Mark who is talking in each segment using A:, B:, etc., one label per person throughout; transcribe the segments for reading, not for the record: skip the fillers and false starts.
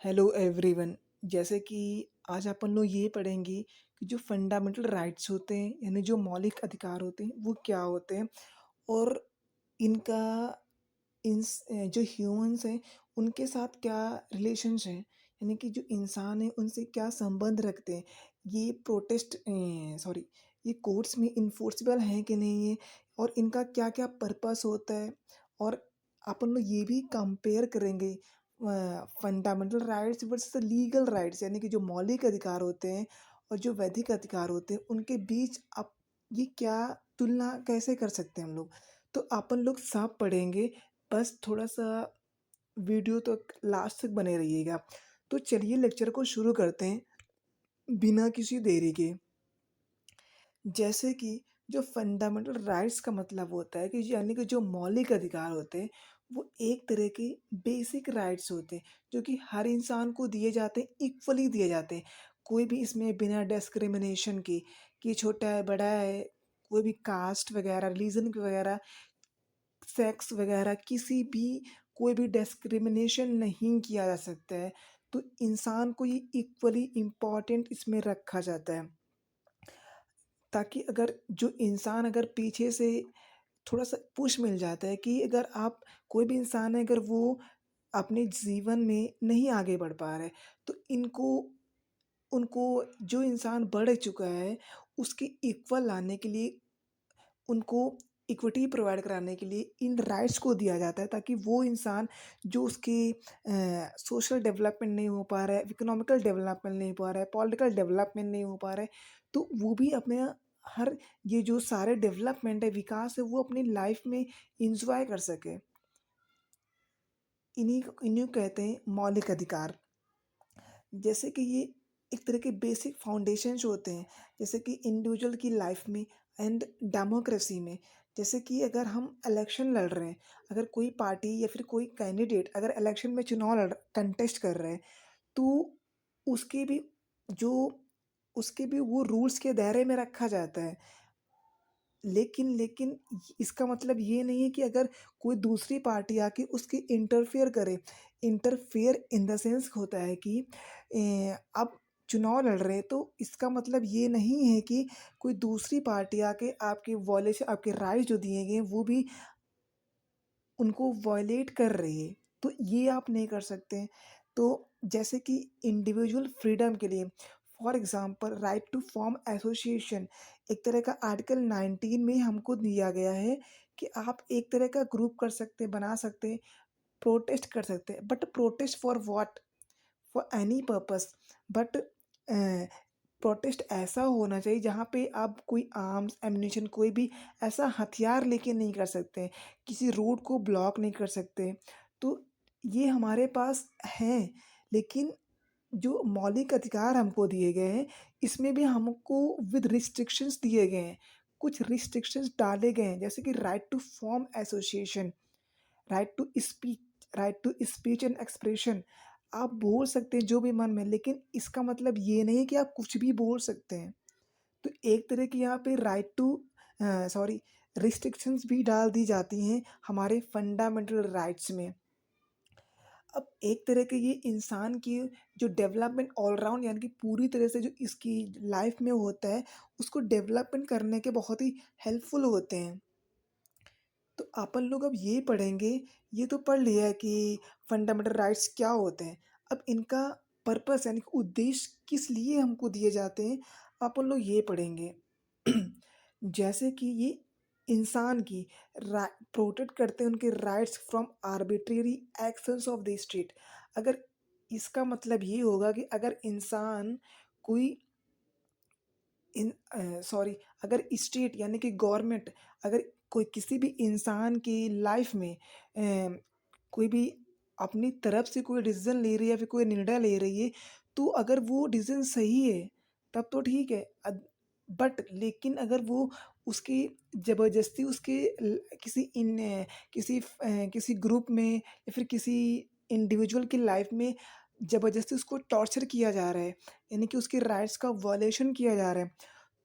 A: Hello everyone. जैसे कि आज अपन लोग ये पढ़ेंगे कि जो फंडामेंटल राइट्स होते हैं यानी जो मौलिक अधिकार होते हैं वो क्या होते हैं और इनका जो ह्यूमंस हैं उनके साथ क्या रिलेशंस हैं, यानी कि जो इंसान है उनसे क्या संबंध रखते हैं। ये सॉरी, ये कोर्ट्स में इन्फोर्सेबल हैं कि नहीं है और इनका क्या क्या पर्पस होता है। और अपन लोग ये भी कंपेयर करेंगे fundamental rights versus legal rights, यानी कि जो मौलिक अधिकार होते हैं और जो वैधिक अधिकार होते हैं उनके बीच आप ये क्या तुलना कैसे कर सकते हैं हम लोग। तो अपन लोग सब पढ़ेंगे, बस थोड़ा-सा वीडियो तक लास्ट तक बने रहिएगा। तो चलिए लेक्चर को शुरू करते हैं, बिना किसी देरी के। जैसे कि जो फंडामेंटल राइट्स का मतलब होता है कि यानी कि जो मौलिक अधिकार होते हैं, वो एक तरह के बेसिक राइट्स होते हैं, जो कि हर इंसान को दिए जाते हैं, इक्वली दिए जाते हैं। कोई भी इसमें बिना डिस्क्रिमिनेशन के कि छोटा है, बड़ा है, कोई भी कास्ट वगैरह, रिलीजन वगैरह, सेक्स वगैरह किसी भी कोई भी डिस्क्रिमिनेशन नहीं किया जा सकता है। तो इंसान को ये इक्वली इम्पोर्टेंट इसमें रखा जाता है, ताकि अगर जो इंसान अगर पीछे से थोड़ा-सा पुश मिल जाता है कि अगर आप कोई भी इंसान है अगर वो अपने जीवन में नहीं आगे बढ़ पा रहा है, तो इनको उनको जो इंसान बढ़ चुका है, उसके इक्वल लाने के लिए उनको इक्विटी प्रोवाइड कराने के लिए इन राइट्स को दिया जाता है, ताकि वो इंसान जो उसके सोशल डेवलपमेंट नहीं हो पा रहा है, इकोनॉमिकल डेवलपमेंट नहीं हो पा रहा है, पॉलिटिकल डेवलपमेंट नहीं हो पा रहा है, तो वो भी अपने हर ये जो सारे डेवलपमेंट है, विकास है, वो अपनी लाइफ में एन्जॉय कर सके। इन्हीं को कहते हैं मौलिक अधिकार। जैसे कि ये एक तरह के बेसिक फाउंडेशंस होते हैं, जैसे कि इंडिविजुअल की लाइफ में एंड डेमोक्रेसी में। जैसे कि अगर हम इलेक्शन लड़ रहे हैं, अगर कोई पार्टी या फिर कोई कैंडिडेट अगर इलेक्शन में चुनाव लड़ कंटेस्ट कर रहे हैं, तो उसके भी जो उसके भी वो रूल्स के दायरे में रखा जाता है। लेकिन इसका मतलब ये नहीं है कि अगर कोई दूसरी पार्टी आके उसकी इंटरफेयर करे। इंटरफेयर इन द सेंस होता है कि आप चुनाव लड़ रहे हैं, तो इसका मतलब ये नहीं है कि कोई दूसरी पार्टी आके आपके वॉयलेशन आपके राइट्स जो दिए गए हैं वो भी उनको वॉयलेट कर रही है, तो ये आप नहीं कर सकते हैं। तो जैसे कि इंडिविजुअल फ्रीडम के लिए for example right to form association, एक तरह का आर्टिकल 19 में हमको दिया गया है कि आप एक तरह का ग्रुप कर सकते हैं, बना सकते हैं, प्रोटेस्ट कर सकते हैं, but protest for what? For any purpose. But protest ऐसा होना चाहिए जहाँ पे आप कोई आर्म्स एम्यूनेशन कोई भी ऐसा हथियार लेके नहीं कर सकते, किसी रोड को ब्लॉक नहीं कर सकते। तो ये हमारे पास हैं, लेकिन जो मौलिक अधिकार हमको दिए गए हैं, इसमें भी हमको विद रिस्ट्रिक्शंस दिए गए हैं। कुछ रिस्ट्रिक्शंस डाले गए हैं, जैसे कि right to form association, right to speech right to speech and expression. आप बोल सकते हैं जो भी मन में, लेकिन इसका मतलब ये नहीं कि आप कुछ भी बोल सकते हैं। तो एक तरह की यहाँ पे राइट टू सॉरी रिस्ट्रिक्शंस भी डाल दी जाती हैं हमारे फंडामेंटल राइट्स में। अब एक तरह के ये इंसान की जो डेवलपमेंट ऑल राउंड यानी कि पूरी तरह से जो इसकी लाइफ में होता है, उसको डेवलपमेंट करने के बहुत ही हेल्पफुल होते हैं। तो अपन लोग अब ये पढ़ेंगे, ये तो पढ़ लिया है कि फंडामेंटल राइट्स क्या होते हैं। अब इनका पर्पस यानी कि उद्देश्य किस लिए हमको दिए जाते हैं, अपन लोग ये पढ़ेंगे। जैसे कि ये इंसान की रा प्रोटेक्ट करते हैं उनके rights from arbitrary actions of the state. अगर इसका मतलब ये होगा कि अगर इंसान कोई अगर स्टेट यानी कि गवर्नमेंट अगर कोई किसी भी इंसान की लाइफ में कोई भी अपनी तरफ से कोई डिसीजन ले रही है या फिर कोई निर्णय ले रही है, तो अगर वो डिसीजन सही है तब तो ठीक है। बट लेकिन अगर वो उसकी ज़बरदस्ती उसके किसी ग्रुप में या फिर किसी इंडिविजुअल की लाइफ में ज़बरदस्ती उसको टॉर्चर किया जा रहा है, यानी कि उसके राइट्स का वॉयलेशन किया जा रहा है,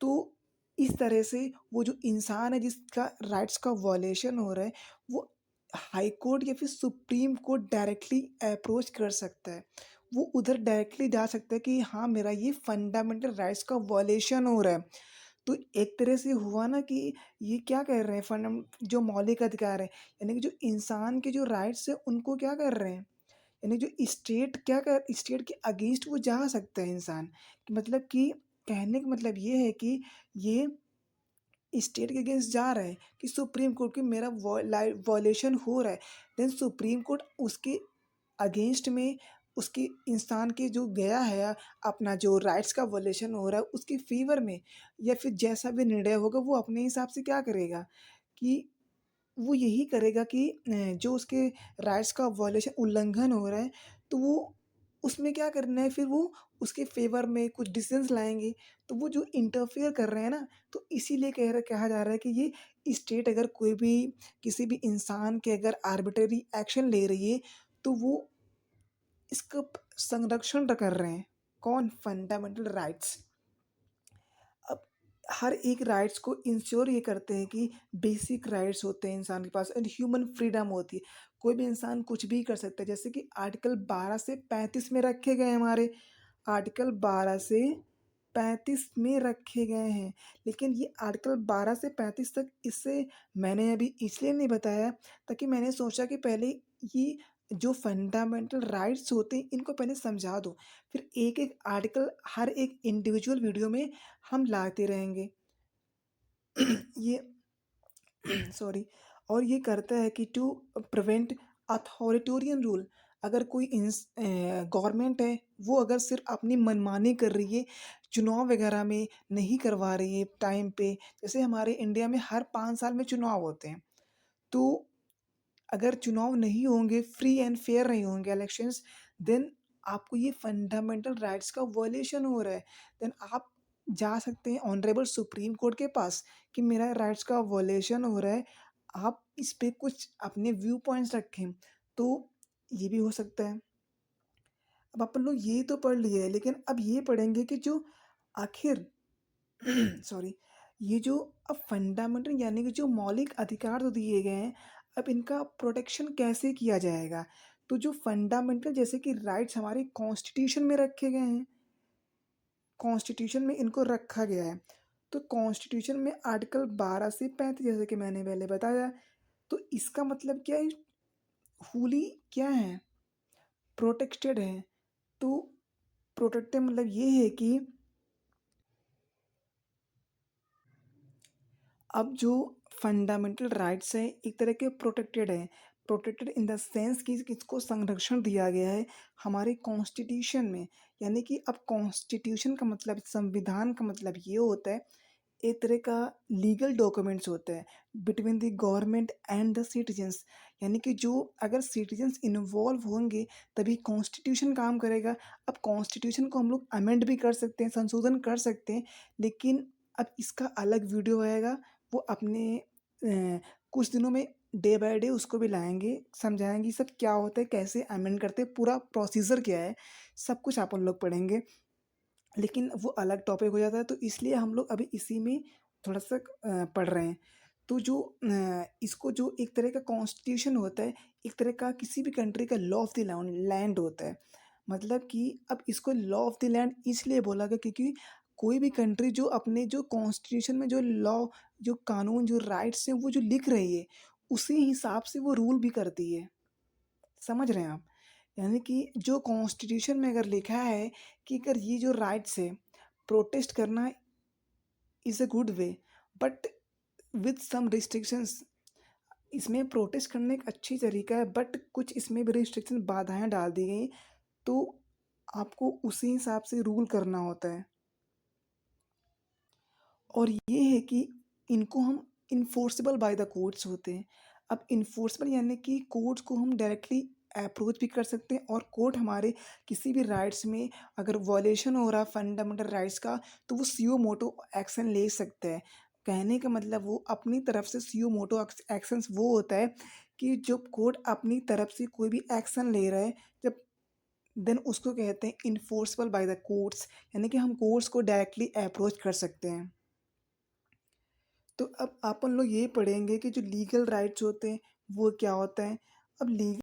A: तो इस तरह से वो जो इंसान है जिसका राइट्स का वॉयलेशन हो रहा है, वो हाई कोर्ट या फिर सुप्रीम कोर्ट डायरेक्टली अप्रोच कर सकता है। वो उधर डायरेक्टली जा सकता है कि हाँ, मेरा ये फंडामेंटल राइट्स का वॉलेशन हो रहा है। तो एक तरह से हुआ ना कि ये क्या कह रहे हैं, फंडम जो मौलिक अधिकार है, यानी कि जो इंसान के जो राइट्स है उनको क्या कर रहे हैं, यानी जो स्टेट के अगेंस्ट वो जा सकता है इंसान, कि मतलब कि कहने का मतलब ये है कि ये स्टेट के अगेंस्ट जा रहा है कि सुप्रीम कोर्ट की मेरा वॉलेशन हो रहा है, देन सुप्रीम कोर्ट उसके अगेंस्ट में, उसके इंसान के जो गया है, अपना जो राइट्स का वॉलेशन हो रहा है उसके फेवर में, या फिर जैसा भी निर्णय होगा वो अपने हिसाब से क्या करेगा कि वो यही करेगा कि जो उसके राइट्स का वॉलेशन उल्लंघन हो रहा है, तो वो उसमें क्या करना है, फिर वो उसके फ़ेवर में कुछ डिसीज़न्स लाएँगे। तो वो जो इंटरफेयर कर रहे हैं ना, तो इसीलिए कहा जा रहा है कि ये स्टेट अगर कोई भी किसी भी इंसान के अगर आर्बिट्रेरी एक्शन ले रही है, तो वो इसका संरक्षण कर रहे हैं। कौन? Fundamental rights. अब हर एक राइट्स को इंश्योर ये करते हैं कि बेसिक राइट्स होते हैं इंसान के पास एंड ह्यूमन फ्रीडम होती है। कोई भी इंसान कुछ भी कर सकता है, जैसे कि आर्टिकल 12 से 35 में रखे गए हैं हमारे, आर्टिकल 12 से 35 में रखे गए हैं। लेकिन ये आर्टिकल 12 से 35 तक, इससे मैंने अभी इसलिए नहीं बताया ताकि मैंने सोचा कि पहले ये जो फंडामेंटल राइट्स होते हैं इनको पहले समझा दो, फिर एक-एक आर्टिकल हर एक इंडिविजुअल वीडियो में हम लाते रहेंगे। ये सॉरी। और ये करता है कि टू प्रिवेंट अथॉरिटेरियन रूल। अगर कोई गवर्नमेंट है, वो अगर सिर्फ अपनी मनमानी कर रही है, चुनाव वगैरह में नहीं करवा रही है टाइम पे, जैसे हमारे इंडिया में हर 5 साल में चुनाव होते हैं, तो अगर चुनाव नहीं होंगे, फ्री एंड फेयर नहीं होंगे इलेक्शंस, देन आपको ये फंडामेंटल राइट्स का वॉयलेशन हो रहा है। देन आप जा सकते हैं ऑनरेबल सुप्रीम कोर्ट के पास कि मेरा राइट्स का वॉयलेशन हो रहा है, आप इस पे कुछ अपने व्यू पॉइंट्स रखें। तो ये भी हो सकता है। अब अपन लोग ये तो पढ़ लिए हैं, लेकिन अब ये पढ़ेंगे कि जो आखिर सॉरी, ये जो अब फंडामेंटल यानी कि जो मौलिक अधिकार तो दिए गए हैं, अब इनका प्रोटेक्शन कैसे किया जाएगा? तो जो फंडामेंटल जैसे कि राइट्स हमारे कॉन्स्टिट्यूशन में रखे गए हैं, कॉन्स्टिट्यूशन में इनको रखा गया है। तो कॉन्स्टिट्यूशन में आर्टिकल 12 से 35, जैसे कि मैंने पहले बताया, तो इसका मतलब क्या है? होली क्या है? प्रोटेक्टेड है। तो प्रोटेक्टेड मतलब ये है कि अब जो फंडामेंटल राइट्स हैं एक तरह के प्रोटेक्टेड हैं। प्रोटेक्टेड इन द सेंस कि इसको संरक्षण दिया गया है हमारे कॉन्स्टिट्यूशन में। यानी कि अब कॉन्स्टिट्यूशन का मतलब, संविधान का मतलब ये होता है, एक तरह का लीगल डॉक्यूमेंट्स होता है between the government and the citizens. यानी कि जो अगर सिटीजन्स इन्वॉल्व होंगे तभी कॉन्स्टिट्यूशन काम करेगा। अब कॉन्स्टिट्यूशन को हम लोग अमेंड भी कर सकते हैं, संशोधन कर सकते हैं, लेकिन अब इसका अलग वीडियो आएगा, वो अपने कुछ दिनों में डे बाय डे उसको भी लाएंगे, समझाएंगे सब क्या होता है, कैसे अमेंड करते हैं, पूरा प्रोसीजर क्या है, सब कुछ अपन लोग पढ़ेंगे। लेकिन वो अलग टॉपिक हो जाता है, तो इसलिए हम लोग अभी इसी में थोड़ा-सा पढ़ रहे हैं। तो जो इसको जो एक तरह का कॉन्स्टिट्यूशन होता है, एक तरह का किसी भी कंट्री का लॉ ऑफ द लैंड होता है। मतलब कि अब इसको लॉ ऑफ द लैंड इसलिए बोला गया क्योंकि कोई भी कंट्री जो अपने जो कॉन्स्टिट्यूशन में जो लॉ, जो कानून, जो राइट्स हैं, वो जो लिख रही है, उसी हिसाब से वो रूल भी करती है। समझ रहे हैं आप? यानी कि जो कॉन्स्टिट्यूशन में अगर लिखा है कि अगर ये जो राइट्स है, प्रोटेस्ट करना is a good way, but with some restrictions. इसमें प्रोटेस्ट करने एक अच्छी तरीका है, बट कुछ इसमें भी रिस्ट्रिक्शन, बाधाएँ डाल दी गई, तो आपको उसी हिसाब से रूल करना होता है। और ये है कि इनको हम इन्फोर्सेबल बाय द कोर्ट्स होते हैं। अब इन्फोर्सेबल यानी कि कोर्ट्स को हम डायरेक्टली अप्रोच भी कर सकते हैं, और कोर्ट हमारे किसी भी राइट्स में अगर वॉयलेशन हो रहा है फंडामेंटल राइट्स का, तो वो सुओ मोटो एक्शन ले सकता है। कहने का मतलब वो अपनी तरफ से सुओ मोटो एक्शंस वो होता है कि जब कोर्ट अपनी तरफ से कोई भी एक्शन ले रहा है, जब देन उसको कहते हैं इन्फोर्सेबल बाय द कोर्ट्स, यानी कि हम कोर्ट्स को डायरेक्टली अप्रोच कर सकते हैं। तो अब अपन लोग ये पढ़ेंगे कि जो लीगल राइट्स होते हैं वो क्या होता है। अब लीगल